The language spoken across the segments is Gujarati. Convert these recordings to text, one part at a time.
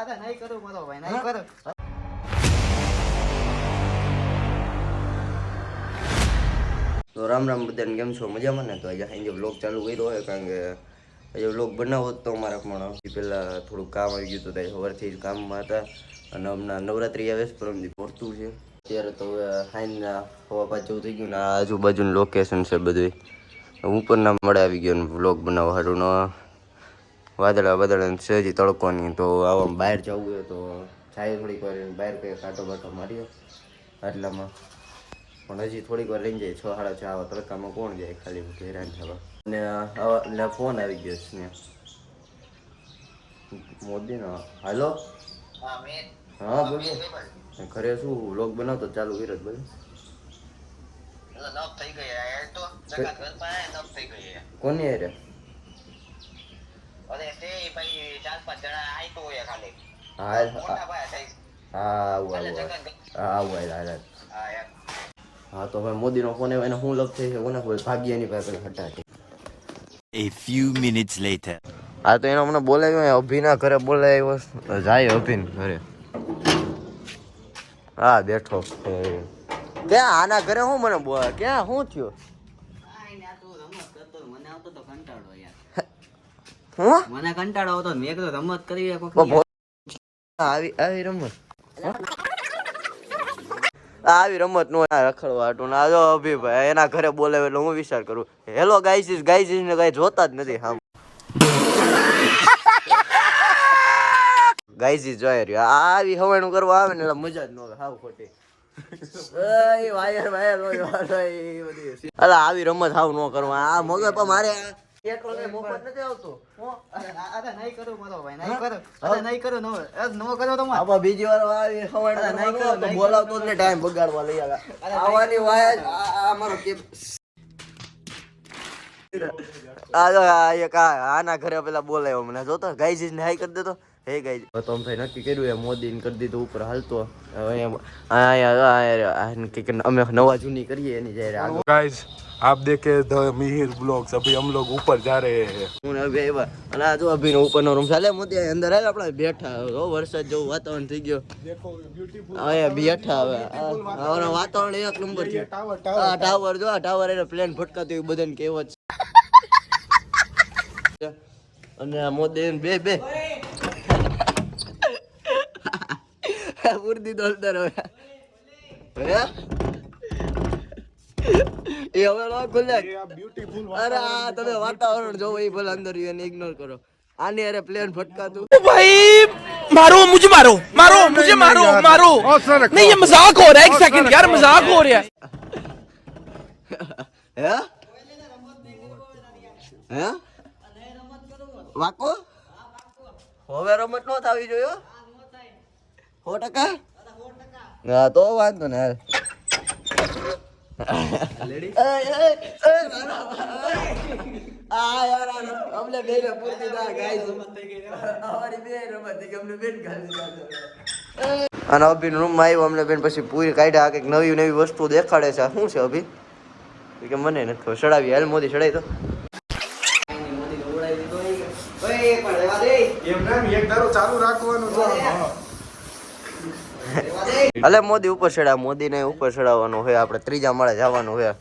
નહીં કરું મારો ભાઈ નહીં કરું. તો રામ રામ બધાને, કેમ છો? મજામાં ને? તો આજે વ્લોગ ચાલુ કર્યો હોય કારણ કે આજે વ્લોગ બનાવો તો અમારા પણ પહેલાં થોડુંક કામ આવી ગયું હતું. ત્યારે સવારથી જ કામમાં હતા અને હમણાં નવરાત્રી આવે છે, પરમથી પહોંચતું છે. અત્યારે તો હવે સાંજના 5:15 જેવું થઈ ગયું ને આ આજુબાજુનું લોકેશન છે બધું ઉપરના મળે આવી ગયો ને વ્લોગ બનાવવા સારું ને વાદળા છે હજી તડકોની. તો આવા બહાર જવું હોય તો જાય થોડીક વાર બહાર કંઈ કાંટો બાટો માર્યો આટલામાં, પણ હજી થોડીક વાર લઈને જાય 6 સાડા 6 આવા તડકામાં કોણ જાય ખાલી હેરાન થવા. અને આવા ફોન આવી ગયો છે ને મોદીનો. હાલો હા બોલો. ઘરે શું વ્લોગ બનાવતો ચાલુ કર્યો બોલો. કોની હારે? હા તો ભાઈ મોદીનો ફોન આવ્યો એને શું લપ થઈ છે કોને ખબર, ભાગ્યની પાસે હટાતી. A few minutes later. હા તો એને મને બોલાવ્યો અભિના ઘરે બોલાવ્યો જાય અભિન ઘરે. હા બેઠો ક્યાં આના ઘરે હું મને ક્યાં શું થયું? મને કંટાળો આવતો મેં કીધું રમત કરી આવી રમત આવી રમત નો રખડવા હતું ને આજો અભિભાઈ એના ઘરે બોલાવે એટલે હું વિચાર કરું હેલો ગાઈસીસ ને કઈ જોતા જ નથી. હા ગાઈસીસ જોઈ રહ્યો આવી હવાણું કરવા આવે ને એટલે મજા જ ન આવે. હાવ ખોટી આવી રમત હાવ ન કરવા આ મગજ પણ મારે મોફત નથી આવતો. નહીં કરું મારો ભાઈ નહીં કરું નહીં કરું નો કરો તો બીજી વાર આવી હવાણું નહીં કરો તો બોલાવતો જ ને ટાઈમ બગાડવા લઈ આવવાની વાય આ મારો કે આના ઘરે પેલા બોલાયો મને જોતો ગાઈજીસ ને હાઈ કરી દેતો. હે ગાઈજી તો ભાઈ નક્કી કર્યું એ મોદી ને કરી દીધું ઉપર હાલતો અમે નવા જૂની કરીએ એની જયારે. गाइस आप देखे द मिहिर ब्लॉग्स, अभी हम लोग ऊपर जा रहे हैं. હું અભી આવ્યા અને આ જો અભી નો ઉપરનો રૂમ ચાલે મોદી અંદર હાલ આપણે બેઠા વરસાદ જેવું વાતાવરણ થઈ ગયો. देखो ब्यूटीफुल અહીંયા બેઠા હવે આ વાતાવરણ એક નંબર છે. આ ટાવર જો આ ટાવર એને પ્લેન ફટકાતું એવું બધાને કહેવત છે. અને આ મોદી બે પૂરતી દોલદાર હવે એ હવે નો ખુલે. ब्यूटीफुल અરે આ તમે વાતાવરણ જોવો એ ભલે અંદર એને ઇગ્નોર કરો. આની અરે પ્લેન ફટકાતું भाई मारो मुझे मारो मारो मुझे मारो मारो नहीं ये मजाक हो रहा है. एक सेकंड यार मजाक हो रहा है. હે વાકો હવે રમત નો થાવી જોયો 100%. હા તો વાંધો ને હાલ અમને બે ને પૂરતી ના ગાઈસ અમારી બે રમત થઈ અમને બેન ગાલી અને અભિન રૂમ માં આવ્યો અમને બેન પછી પૂરી કાઢ્યા કઈક નવી વસ્તુ દેખાડે છે. શું છે અભી કે મને નથી ખબર. ચડાવી હાલ મોદી ચડાવી તો ચાલુ રાખવાનું. અલે મોદી ઉપર ચડા મોદી ને ઉપર ચડાવવાનું હોય આપણે ત્રીજા માળે જવાનું હોય.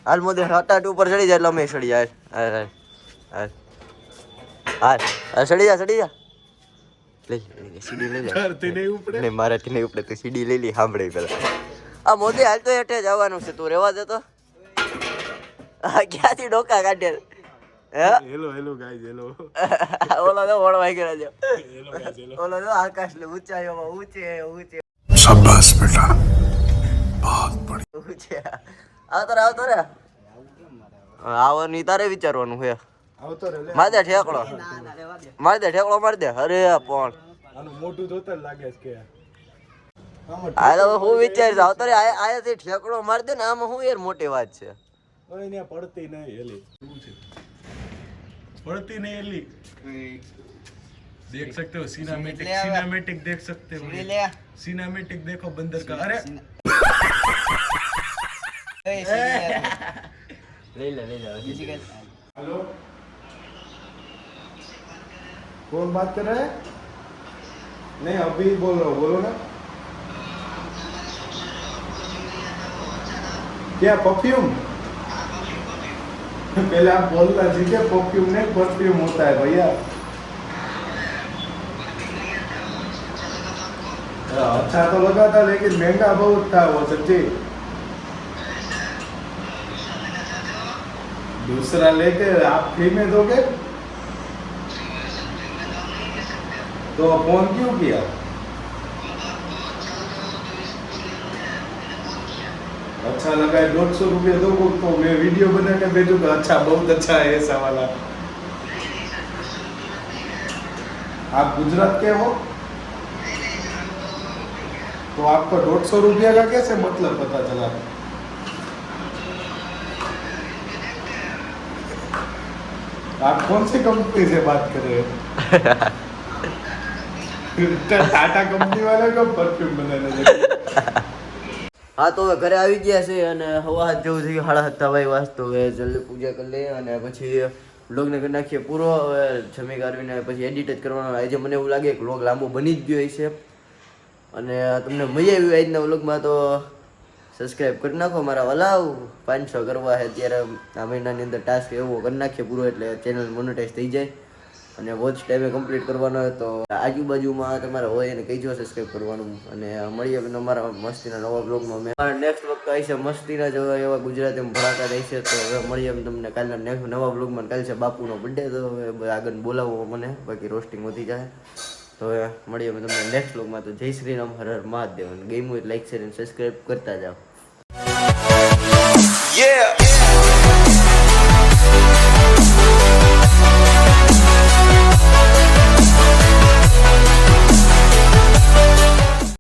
હાલ મોદી હટાટ ઉપર ચડી જાય એટલે અમે ચડી જાય. ચડી જા સીડી લઈ જા નહીં મારાથી નહીં ઉપડે તો સીડી લઈ લી સાંભળે પેલા. આ મોદી હાલ તો હેઠે જવાનું છે તું રેવા દે તો. ક્યાંથી ડોકા કાઢે હેલો હેલો ગાઈસ હેલો. ઓલો તો વળવાઈ ગયા છે ઓલો તો આકાશ ને ઊંચાઈઓમાં ઊંચે શાબાશ બેટા बहुत बढ़िया. ઊંચે આવતો રે આવવાની તારે વિચારવાનું હોય. આવતો રે મારી દે ઠેકડો મારી દે. અરે પણ આનું મોટું જોતા જ લાગે છે કે હાલો હું વિચારીશ આવતો રે આયાથી ઠેકડો મારી દે ને આમાં હું યાર મોટી વાત છે. ઓય ને પડતી નહીં એલી પડતી नहीं एली देख सकते हो सिनेमैटिक देख सकते हो सिनेमैटिक देखो बंदर का. अरे ले ले हेलो कौन बात कर रहा है? नहीं अभी बोल रहा हूँ, बोलो ना। क्या परफ्यूम? पहले आप बोलना ठीक है, परफ्यूम नहीं परफ्यूम होता है भैया। अच्छा तो लगा था लेकिन महंगा बहुत था वो सच्ची। दूसरा लेके आप फ्री में दोगे? तो फोन क्यों किया? अच्छा लगा है, 150 रुपये दोगे तो मैं वीडियो बना के भेजूंगा। अच्छा बहुत अच्छा है ऐसा वाला। आप गुजरात के हो तो आपको 150 रुपया का कैसे मतलब पता चला? आप कौन सी कंपनी से बात कर रहे हो? टाटा कंपनी वाले को परफ्यूम बनाने लगे। હા તો હવે ઘરે આવી ગયા છે અને હવા હાથ જેવું થઈ ગયું, 7:30 વાગ્યા તો હવે જલ્દી પૂજા કરી લઈએ અને પછી વ્લોગને કરી નાખીએ પૂરો. હવે જમી કાઢવીને પછી એડિટ જ કરવાનો. આજે મને એવું લાગે કે વ્લોગ લાંબો બની જ ગયો છે અને તમને મજા આવી આજના વ્લોગમાં તો સબસ્ક્રાઈબ કરી નાખો મારા વલાવ. 500 કરવા છે ત્યારે આ મહિનાની અંદર ટાસ્ક એવો કરી નાખીએ પૂરો એટલે ચેનલ મોનેટાઈઝ થઈ જાય અને વોચ ટાઈમે કમ્પ્લીટ કરવાનો હોય તો આજુબાજુમાં તમારે હોય એને કહીજો સબસ્ક્રાઈબ કરવાનું. અને મળીએ અમારા મસ્તીના નવા બ્લોગમાં. મેં નેક્સ્ટ વખત આવી છે મસ્તીના જ એવા ગુજરાતીમાં ભડાકા રહેશે. તો હવે મળીએ તમને કાલના નેક્સ્ટ નવા બ્લોગમાં. કાલે છે બાપુનો બર્થડે તો હવે આગળ બોલાવો મને, બાકી રોસ્ટિંગ વધી જાય. તો હવે મળીએ તમને નેક્સ્ટ બ્લોગમાં. તો જય શ્રી રામ, હર હર મહાદેવ. ગેમ હોય લાઈક શેર અને સબસ્ક્રાઈબ કરતા જાઓ. Yeah.